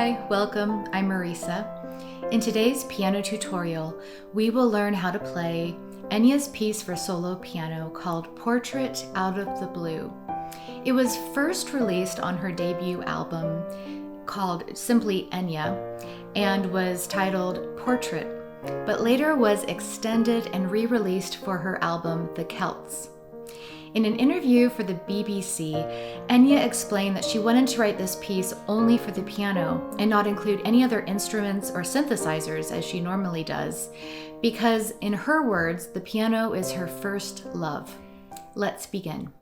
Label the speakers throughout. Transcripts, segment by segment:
Speaker 1: Hi, welcome. I'm Marisa. In today's piano tutorial, we will learn how to play Enya's piece for solo piano called Portrait Out of the Blue. It was first released on her debut album called simply Enya and was titled Portrait, but later was extended and re-released for her album The Celts. In an interview for the BBC, Enya explained that she wanted to write this piece only for the piano and not include any other instruments or synthesizers as she normally does, because in her words, the piano is her first love. Let's begin.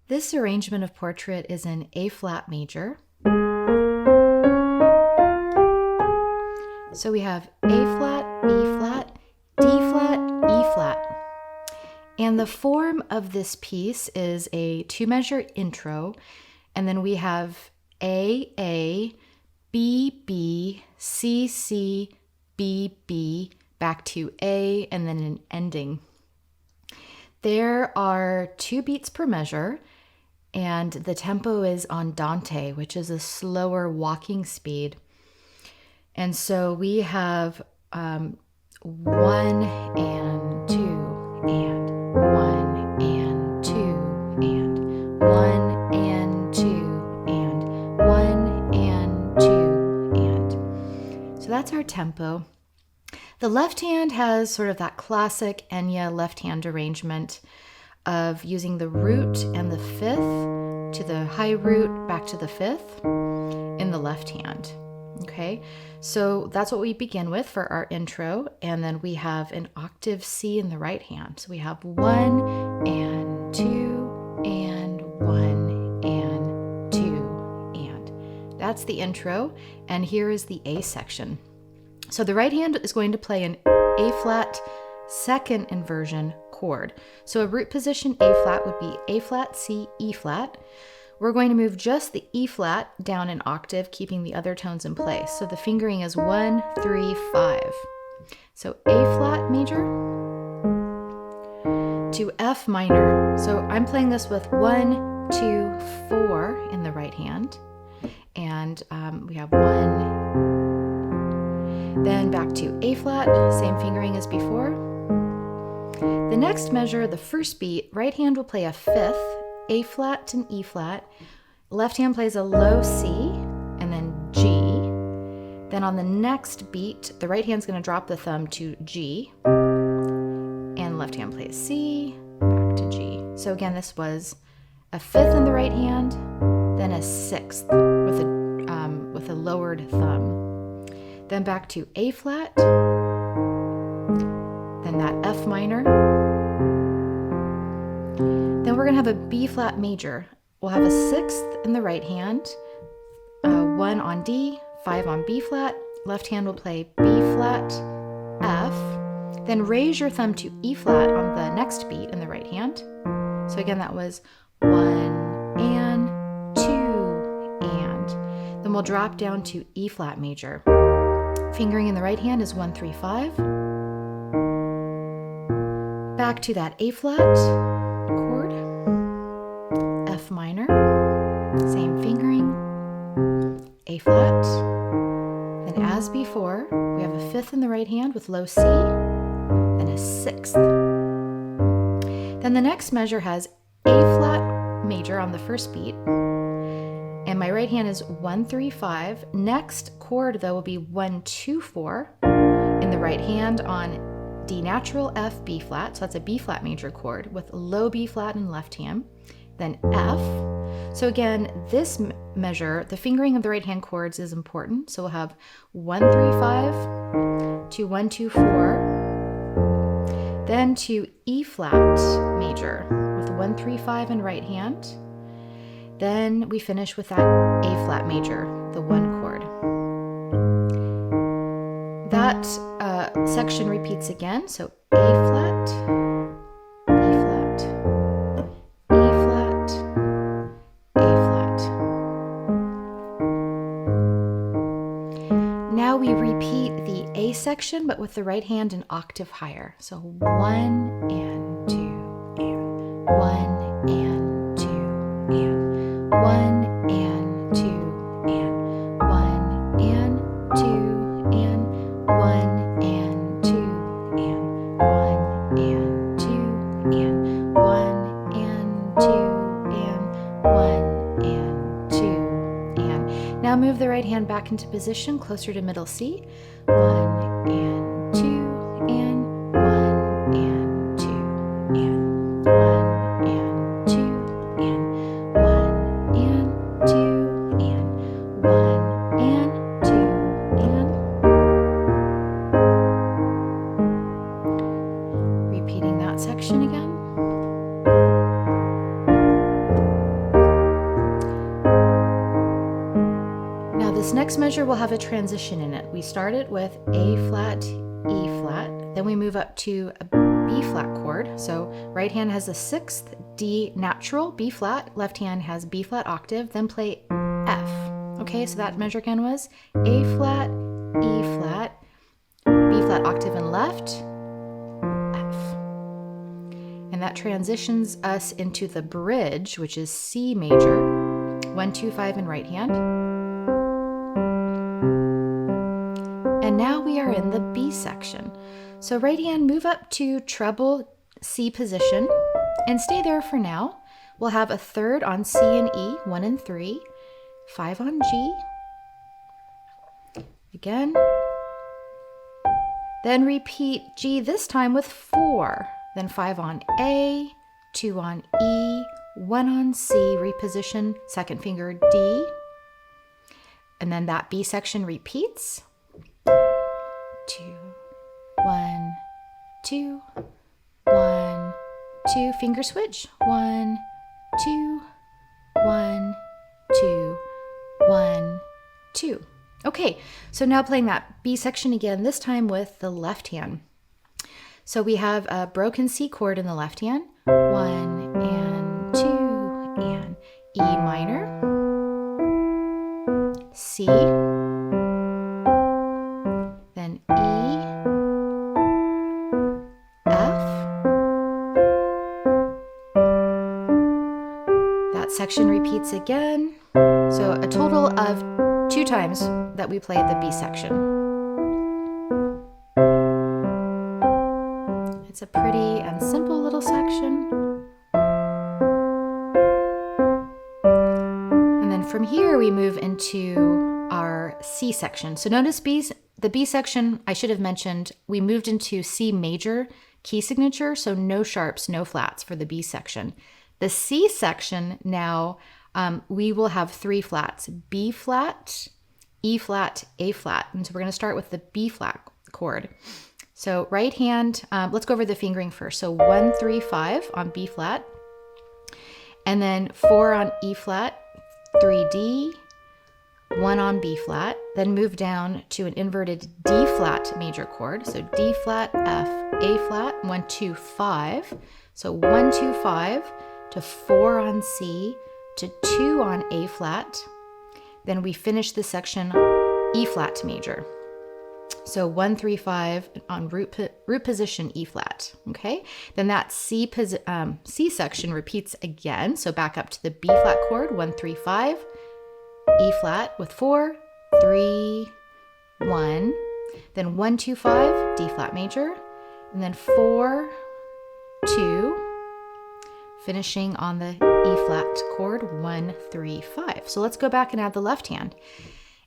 Speaker 1: This arrangement of Portrait is in A-flat major. So we have A-flat, B-flat, D-flat, E-flat. And the form of this piece is a two-measure intro, and then we have A, A, B, B, C, C, B, B, back to A, and then an ending. There are 2 beats per measure, and the tempo is andante, which is a slower walking speed. And so we have 1 and 2 and 1 and 2 and 1 and 2 and 1 and 2 and tempo. The left hand has sort of that classic Enya left hand arrangement of using the root and the fifth to the high root back to the fifth in the left hand. Okay, so that's what we begin with for our intro, and then we have an octave C in the right hand. So we have 1 and 2 and 1 and 2 and. That's the intro, and here is the A section. So the right hand is going to play an A flat second inversion chord. So a root position A flat would be A flat, C, E flat. We're going to move just the E flat down an octave, keeping the other tones in place. So the fingering is 1, 3, 5. So A flat major to F minor. So I'm playing this with 1, 2, 4 in the right hand. And we have 1. Then back to A flat, same fingering as before. The next measure, the first beat, right hand will play a fifth, A flat and E flat. Left hand plays a low C and then G. Then on the next beat, the right hand's going to drop the thumb to G. And left hand plays C, back to G. So again, this was a fifth in the right hand, then a sixth with a lowered thumb. Then back to A flat, then that F minor. Then we're going to have a B flat major. We'll have a sixth in the right hand, 1 on D, 5 on B flat. Left hand will play B flat, F. Then raise your thumb to E flat on the next beat in the right hand. So again, that was 1 and 2 and. Then we'll drop down to E flat major. Fingering in the right hand is 1, 3, 5. Back to that A flat chord, F minor, same fingering, A flat. Then as before, we have a fifth in the right hand with low C, then a sixth. Then the next measure has A flat major on the first beat, and my right hand is 1, 3, 5. Next chord though will be 1, 2, 4 in the right hand on D natural, F, B flat. So that's a B flat major chord with low B flat in left hand, then F. So again, this measure, the fingering of the right hand chords is important. So we'll have 1, 3, 5 to 1, 2, 4, then to E flat major with 1, 3, 5 in right hand. Then we finish with that A flat major, the 1 chord. That section repeats again. So A flat, B flat, E flat, A flat. Now we repeat the A section, but with the right hand an octave higher. So 1 and 2 and 1 and 2 and 1 and 2 and 1 and 2 and 1 and 2 and 1 and 2 and 1 and 2 and 1 and 2 and. Now move the right hand back into position closer to middle C. 1 and 2 and 1 and 2 and 1 and 2 and 1 and 2 and 1 and 2 and. Repeating that section again. Now this next measure will have a transition in it. We start it with A flat, E flat, then we move up to a B flat chord. So right hand has a sixth, D natural, B flat, left hand has B flat octave, then play F. Okay, so that measure again was A flat, E flat, B flat octave in left, F. And that transitions us into the bridge, which is C major, 1, 2, 5 in right hand. And now we are in the B section. So right hand, move up to treble C position and stay there for now. We'll have a third on C and E, 1 and 3, 5 on G. Again, Then repeat G this time with 4. Then 5 on A, 2 on E, 1 on C, reposition second finger D. And then that B section repeats. 2, 1, 2, 1, 2, finger switch. 1, 2, 1, 2, 1, 2. Okay, so now playing that B section again, this time with the left hand. So we have a broken C chord in the left hand, 1 and 2 and E minor, C, then E, F. That section repeats again. So a total of 2 times that we played the B section. It's a pretty and simple little section. And then from here we move into our C section. So notice the B section, I should have mentioned, we moved into C major key signature, so no sharps, no flats for the B section. The C section now, we will have 3 flats, B flat, E flat, A flat. And so we're going to start with the B flat chord. So right hand, let's go over the fingering first. So 1, 3, 5 on B flat, and then 4 on E flat, 3 D, 1 on B flat, then move down to an inverted D flat major chord. So D flat, F, A flat, 1, 2, 5. So 1, 2, 5 to 4 on C, to 2 on A flat. Then we finish the section E flat major. So 1, 3, 5 on root position E flat. Okay. Then that C section repeats again. So back up to the B flat chord, 1, 3, 5, E flat with 4, 3, 1. Then 1, 2, 5, D flat major, and then 4, 2. Finishing on the E flat chord, 1, 3, 5. So let's go back and add the left hand.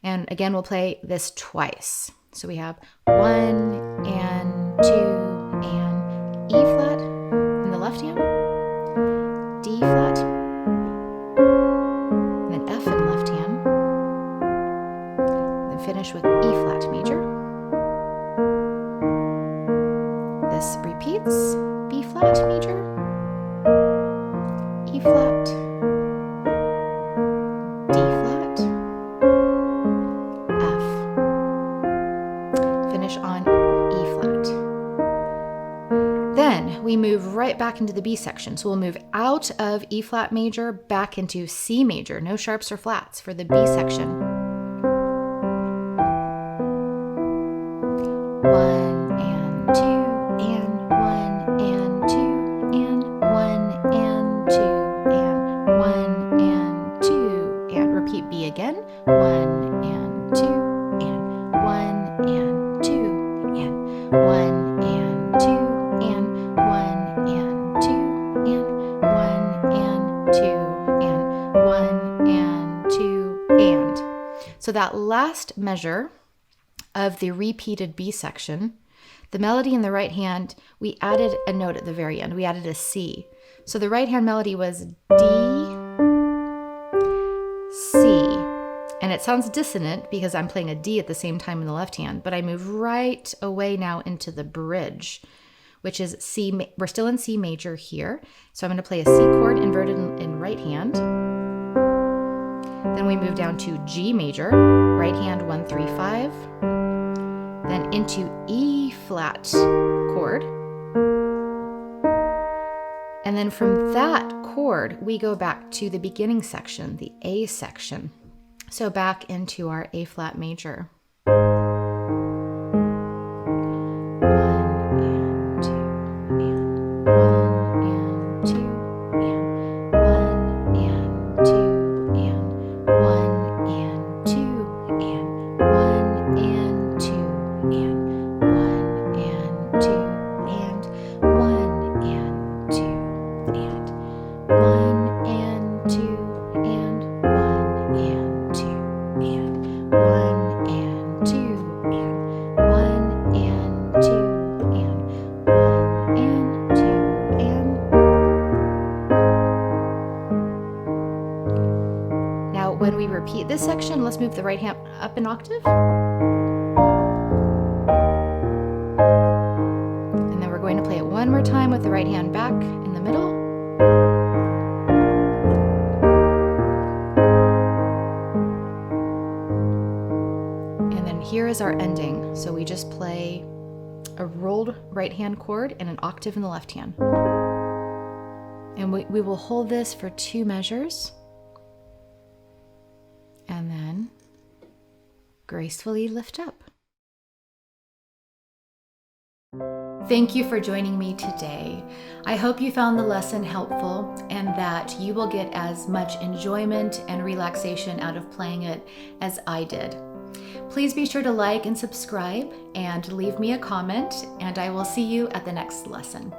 Speaker 1: And again, we'll play this twice. So we have 1 and 2 and E flat in the left hand, D flat, and then F in the left hand, then finish with E flat major. This repeats, B flat major, E flat, D flat, F. Finish on E flat. Then we move right back into the B section. So we'll move out of E flat major back into C major. No sharps or flats for the B section. 1 and 2 and 1 and 2 and 1 and 2 and 1 and 2 and repeat B again. 1 and 2 and 1 and 2 and 1 and 2 and 1 and 2 and 1 and 2 and 1 and 2 and. So that last measure of the repeated B section, the melody in the right hand, we added a note at the very end. We added a C. So the right hand melody was D, C. And it sounds dissonant because I'm playing a D at the same time in the left hand, but I move right away now into the bridge, which is C. We're still in C major here. So I'm going to play a C chord inverted in right hand. Then we move down to G major, right hand 1, 3, 5. Then into E flat chord. And then from that chord, we go back to the beginning section, the A section. So back into our A flat major. 1 and 2 and 1 and 2 and 1 and 2 and 1 and 2 and 1 and 2 and 1 and 2 and 1 and 2 and 1 and 2 and 1 and 2 and 1 and when we repeat this section, let's move the right hand up an octave. And then we're going to play it one more time with the right hand back in the middle. And then here is our ending. So we just play a rolled right hand chord and an octave in the left hand. And we will hold this for 2 measures. And then gracefully lift up. Thank you for joining me today. I hope you found the lesson helpful and that you will get as much enjoyment and relaxation out of playing it as I did. Please be sure to like and subscribe and leave me a comment, and I will see you at the next lesson.